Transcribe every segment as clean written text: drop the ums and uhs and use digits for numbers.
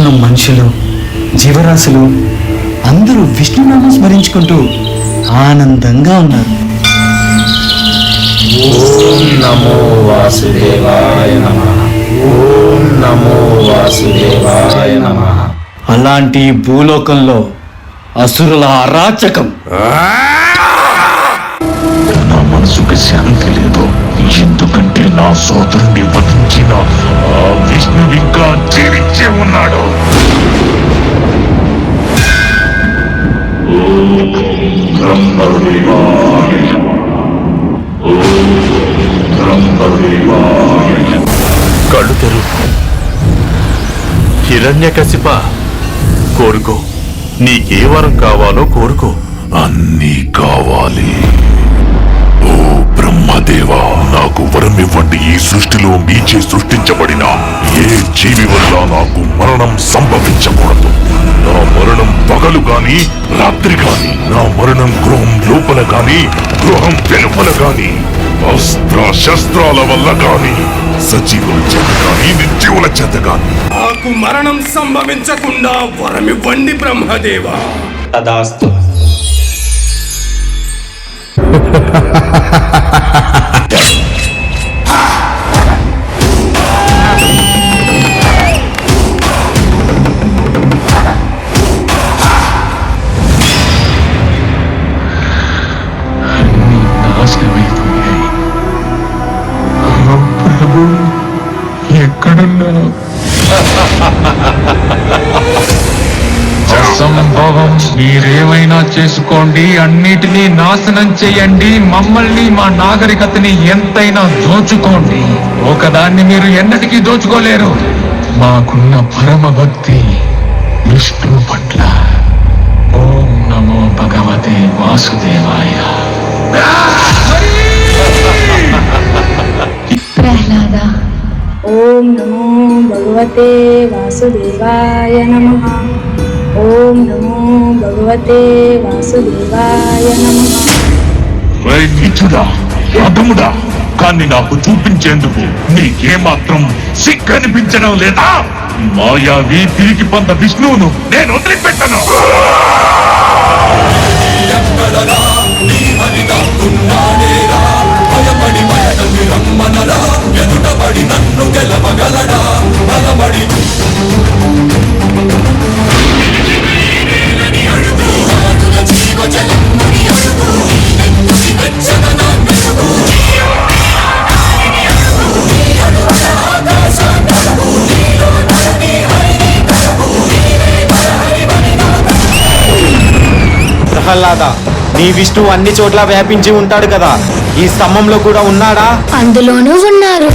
ఉన్న మనుషులు, జీవరాశులు అందరూ విష్ణునామం స్మరించుకుంటూ ఆనందంగా ఉన్నారు. ఓం నమో వాసుదేవాయ నమః. ఓం నమో వాసుదేవాయ నమః. అలాంటి భూలోకంలో అసురుల అరాచకం. నా మనసుకి శాంతి లేదు, ఎందుకంటే నా సోదరుని వధించిన ఆ విష్ణు ఇంకా జీవించే ఉన్నాడు. కళ్ళు తెరు. హిరణ్యకశిప, కోరుకో. నీకే వరం కావాలో కోరుకో. అన్నీ కావాలి. ఓ బ్రహ్మదేవా, నాకు వరం ఇవ్వండి. ఈ సృష్టిలో మీచే సృష్టించబడిన ఏ జీవి వల్ల నాకు మరణం సంభవించకూడదు. నా మరణం పగలు గాని రాత్రి గాని, నా మరణం గృహం లోపల గాని గృహం వెలుపల గాని, అస్త్ర శస్త్రాల వల్ల గాని, సజీవుల చేత గాని నిర్జీవుల చేత గాని నాకు మరణం సంభవించకుండా వరమివ్వండి బ్రహ్మదేవా. తదాస్తు. ఎక్కడున్నావు? అసంభవం. మీరేమైనా చేసుకోండి, అన్నిటినీ నాశనం చేయండి, మమ్మల్ని మా నాగరికతని ఎంతైనా దోచుకోండి. ఒకదాన్ని మీరు ఎన్నటికీ దోచుకోలేరు. మాకున్న పరమ భక్తి విష్ణు పట్ల. ఓం నమో భగవతే వాసుదేవాయ. ప్రహ్లాద. ఓం నమో భగవతే వాసుదేవాయ నమః. ఓం నమో భగవతే వాసుదేవాయ నమః. నీచుడా, అధముడా, కానీ నాకు చూపించేందుకు నీకేమాత్రం సిగ్గనిపించడం లేదా? మాయావి తిరిగి పొంద విష్ణువును నేను వదిలిపెట్టను. ప్రహ్లాద, నీ విష్ణువు అన్ని చోట్ల వ్యాపించి ఉంటాడు కదా, ఈ స్తంభంలో కూడా ఉన్నాడా? అందులోనూ ఉన్నారు.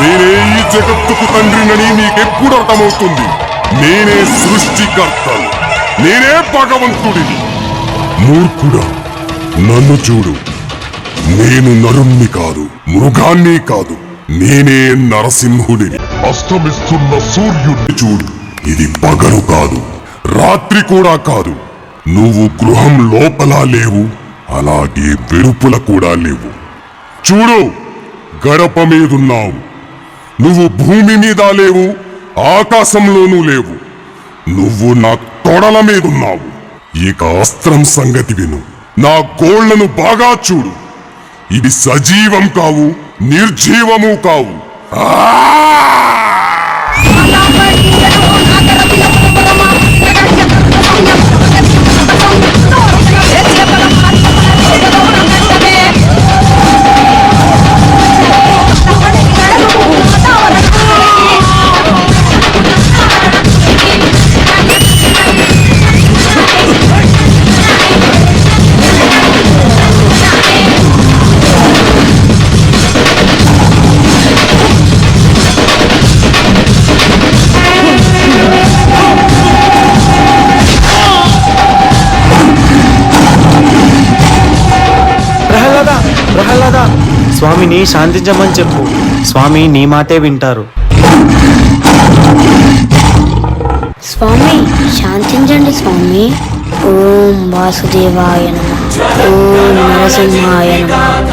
నేనే ఈ జగత్తుకు తండ్రినని నీకెప్పుడు అర్థమవుతుంది? నేనే సృష్టికర్తను, నేనే భగవంతుడిని. మూర్ఖుడా, నన్ను చూడు. నేను నరుణ్ణి కాదు, మృగాన్ని కాదు, నేనే నరసింహుడిని. అస్తమిస్తున్న సూర్యుడిని చూడు. ఇది పగలు కాదు, రాత్రి కూడా కాదు. నువ్వు గృహం లోపల లేవు, అలాగే వెలుపల కూడా లేవు. చూడు, గడప మీదున్నావు. నువ్వు భూమి మీద లేవు, ఆకాశంలోనూ లేవు. నువ్వు నా తొడల మీదున్నావు. ఇక అస్త్రం సంగతి విను. నా గోళ్లను బాగా చూడు. ఇవి సజీవం కావు, నిర్జీవము కావు. ప్రహ్లాద, స్వామిని శాంతించమని చెప్పు. స్వామి నీ మాటే వింటారు. స్వామి శాంతించండి స్వామి. ఓం వాసుదేవాయ నమః. ఓం నరసింహాయ నమః.